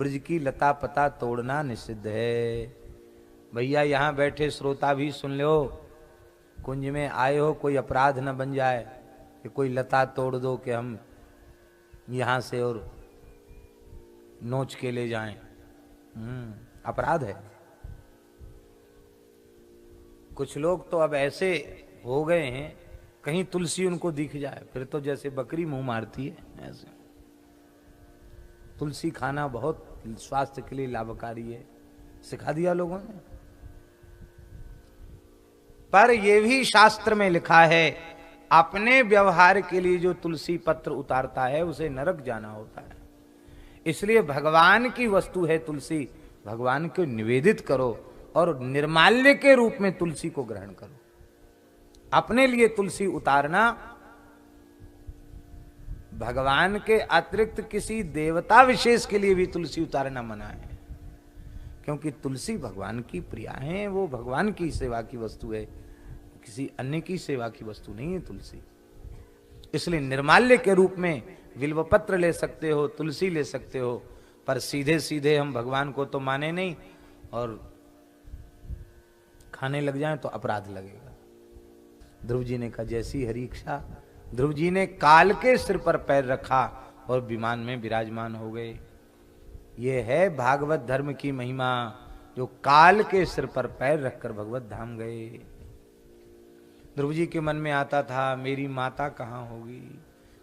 ब्रज की लता पता तोड़ना निषिद्ध है। भैया यहाँ बैठे श्रोता भी सुन लो, कुंज में आए हो, कोई अपराध न बन जाए कि कोई लता तोड़ दो कि हम यहाँ से और नोच के ले जाएं। अपराध है। कुछ लोग तो अब ऐसे हो गए हैं, कहीं तुलसी उनको दिख जाए फिर तो जैसे बकरी मुंह मारती है ऐसे। तुलसी खाना बहुत स्वास्थ्य के लिए लाभकारी है, सिखा दिया लोगों ने। पर यह भी शास्त्र में लिखा है, अपने व्यवहार के लिए जो तुलसी पत्र उतारता है उसे नरक जाना होता है। इसलिए भगवान की वस्तु है तुलसी, भगवान को निवेदित करो और निर्माल्य के रूप में तुलसी को ग्रहण करो। अपने लिए तुलसी उतारना भगवान के अतिरिक्त किसी देवता विशेष के लिए भी तुलसी उतारना मना है, क्योंकि तुलसी भगवान की प्रिया है, वो भगवान की सेवा की वस्तु है, किसी अन्य की सेवा की वस्तु नहीं है तुलसी। इसलिए निर्माल्य के रूप में बिल्वपत्र ले सकते हो, तुलसी ले सकते हो, पर सीधे सीधे हम भगवान को तो माने नहीं और खाने लग जाएं तो अपराध लगेगा। ध्रुव जी ने कहा जैसी हरी इच्छा। ध्रुव जी ने काल के सिर पर पैर रखा और विमान में विराजमान हो गए। ये है भागवत धर्म की महिमा, जो काल के सिर पर पैर रखकर भगवत धाम गए। ध्रुव जी के मन में आता था मेरी माता कहाँ होगी,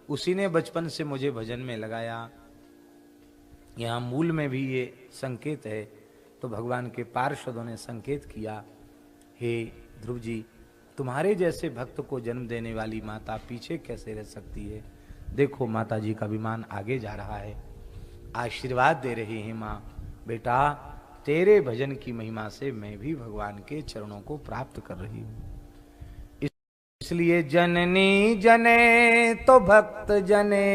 उसी ने बचपन से मुझे भजन में लगाया। यहाँ मूल में भी ये संकेत है, तो भगवान के पार्षदों ने संकेत किया, हे ध्रुव जी, तुम्हारे जैसे भक्त को जन्म देने वाली माता पीछे कैसे रह सकती है। देखो माता जी का विमान आगे जा रहा है, आशीर्वाद दे रहे हैं माँ, बेटा तेरे भजन की महिमा से मैं भी भगवान के चरणों को प्राप्त कर रही हूँ। इसलिए जननी जने तो भक्त जने,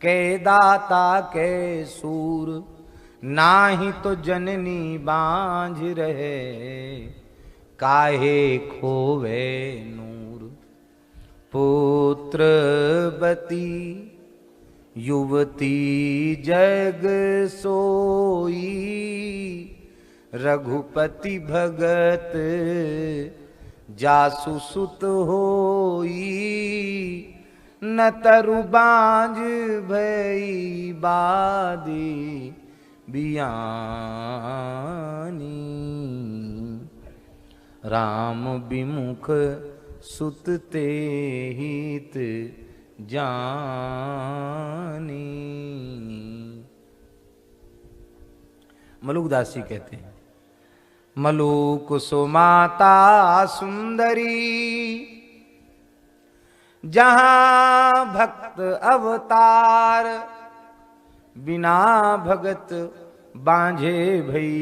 के दाता के सूर, नाही तो जननी बांझ रहे, काहे खोवे नूर। पुत्रवती युवती जग सोई, रघुपति भगत जासु सुत होई। न तरु बांझ भई बादी बियानी, राम विमुख सुत ते हित जानी। मलुकदास जी कहते हैं, मलुक सुमाता सुंदरी, जहां भक्त अवतार, बिना भगत बांझे भई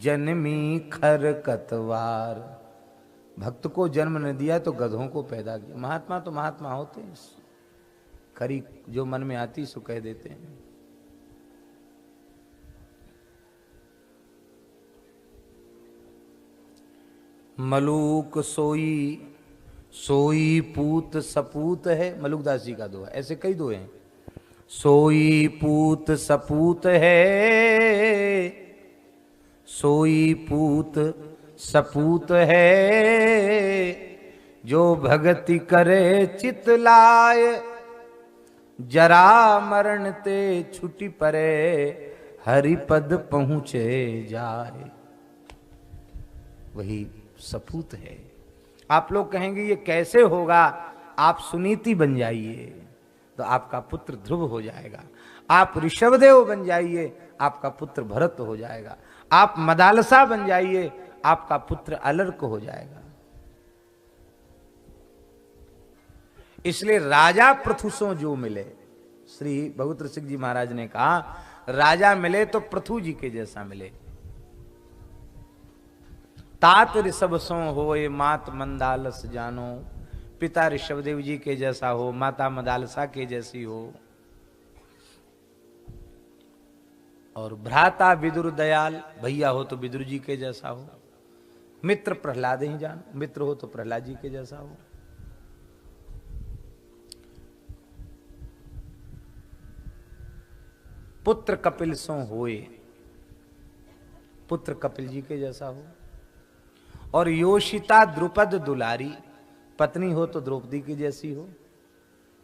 जन्मी खर कतवार। भक्त को जन्म न दिया तो गधों को पैदा किया। महात्मा तो महात्मा होते हैं, खरी जो मन में आती सो कह देते हैं। मलूक सोई, सोई पूत सपूत है, मलुकदास जी का दोहा, ऐसे कई दोहे हैं। सोई पूत सपूत है, सोई पूत सपूत है, जो भगति करे चित लाय, जरा मरण ते छुटी परे, हरिपद पहुँचे जाए। वही सपूत है। आप लोग कहेंगे ये कैसे होगा, आप सुनीति बन जाइए तो आपका पुत्र ध्रुव हो जाएगा। आप ऋषभदेव बन जाइए, आपका पुत्र भरत हो जाएगा। आप मदालसा बन जाइए, आपका पुत्र अलर्क हो जाएगा। इसलिए राजा पृथुसों जो मिले, श्री भगवत सिंह जी महाराज ने कहा राजा मिले तो पृथु जी के जैसा मिले। तात ऋषभ सो होए मात मंदालस जानो, पिता ऋषभदेव जी के जैसा हो, माता मदालसा के जैसी हो। और भ्राता विदुर दयाल, भैया हो तो विदुर जी के जैसा हो। मित्र प्रहलाद ही जानो, मित्र हो तो प्रहलाद जी के जैसा हो। पुत्र कपिल सो होए, पुत्र कपिल जी के जैसा हो। और योषिता द्रुपद दुलारी, पत्नी हो तो द्रौपदी की जैसी हो।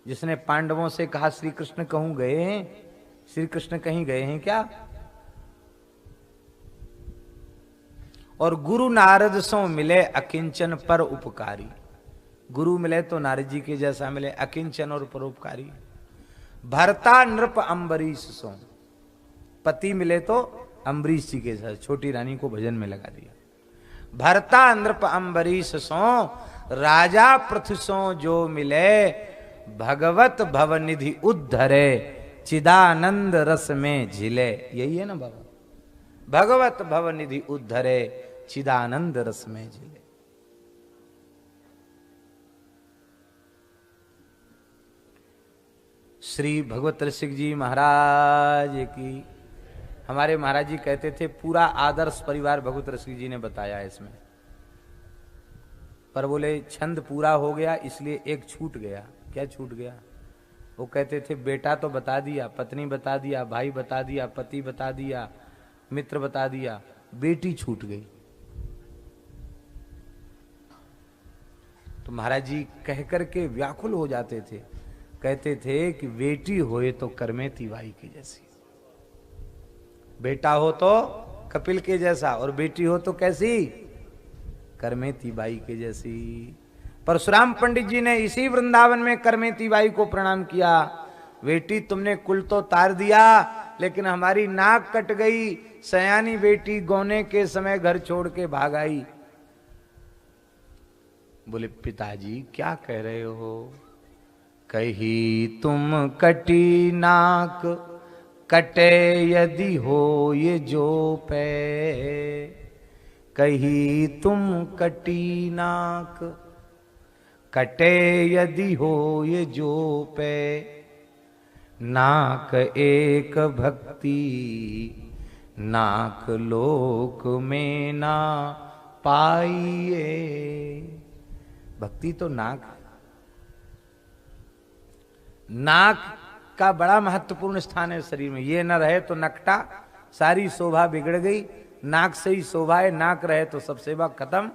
जिसने पांडवों से कहा श्री कृष्ण कहूं गए हैं, श्री कृष्ण कहीं गए हैं क्या। और गुरु नारद सो मिले अकिंचन पर उपकारी, गुरु मिले तो नारद जी के जैसा मिले, अकिंचन और परोपकारी। भरता नृप अम्बरीश सो, पति मिले तो अम्बरीश जी के साथ, छोटी रानी को भजन में लगा दिया। भरता नृप अम्बरीश सो, राजा पृथु सो जो मिले, भगवत भवनिधि उद्धरे, चिदानंद रस में झिले। यही है ना बाबा, भगवत भवनिधि उद्धरे, चिदानंद रस में झिले। श्री भगवत रसिक जी महाराज की। हमारे महाराज जी कहते थे पूरा आदर्श परिवार भगवत रसिक जी ने बताया इसमें, पर बोले छंद पूरा हो गया इसलिए एक छूट गया। क्या छूट गया? वो कहते थे बेटा तो बता दिया, पत्नी बता दिया, भाई बता दिया, पति बता दिया, मित्र बता दिया, बेटी छूट गई। तो महाराज जी कह करके व्याकुल हो जाते थे, कहते थे कि बेटी होए तो करमेती बाई की जैसी, बेटा हो तो कपिल के जैसा और बेटी हो तो कैसी, करमेती बाई के जैसी। परशुराम पंडित जी ने इसी वृंदावन में करमेती बाई को प्रणाम किया। बेटी तुमने कुल तो तार दिया, लेकिन हमारी नाक कट गई, सयानी बेटी गौने के समय घर छोड़ के भाग आई। बोले पिताजी क्या कह रहे हो? कही तुम कटी नाक, कटे यदि हो ये जो पे, कही तुम कटी नाक, कटे यदि हो ये जो पे, नाक एक भक्ति, नाक लोक में ना पाइए। भक्ति तो नाक, नाक का बड़ा महत्वपूर्ण स्थान है शरीर में। ये न रहे तो नकटा, सारी शोभा बिगड़ गई। नाक से ही शोभा है, नाक रहे तो सब सेवा खत्म।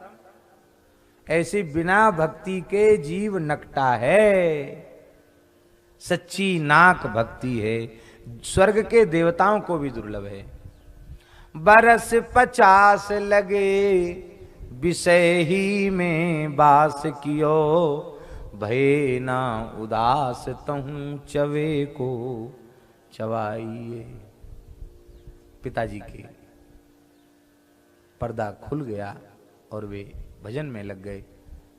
ऐसी बिना भक्ति के जीव नकटा है। सच्ची नाक भक्ति है, स्वर्ग के देवताओं को भी दुर्लभ है। बरस 50 लगे विषय ही में बास कियो, भय ना उदास तहूं चवे को चवाइए। पिताजी के पर्दा खुल गया और वे भजन में लग गए।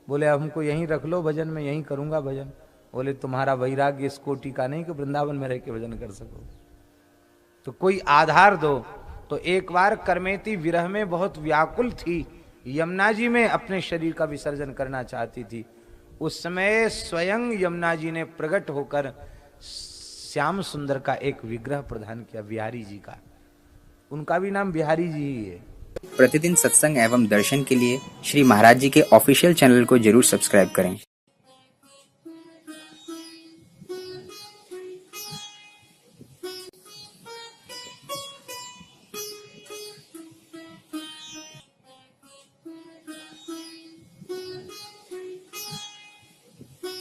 बोले अब हमको यहीं रख लो भजन में, यहीं करूंगा भजन। बोले तुम्हारा वैराग्य इस कोटि का नहीं कि वृंदावन में रह के भजन कर सको, तो कोई आधार दो। तो एक बार करमेती विरह में बहुत व्याकुल थी, यमुना जी में अपने शरीर का विसर्जन करना चाहती थी। उस समय स्वयं यमुना जी ने प्रकट होकर श्याम सुंदर का एक विग्रह प्रदान किया, बिहारी जी का। उनका भी नाम बिहारी जी ही है। प्रतिदिन सत्संग एवं दर्शन के लिए श्री महाराज जी के ऑफिशियल चैनल को जरूर सब्सक्राइब करें।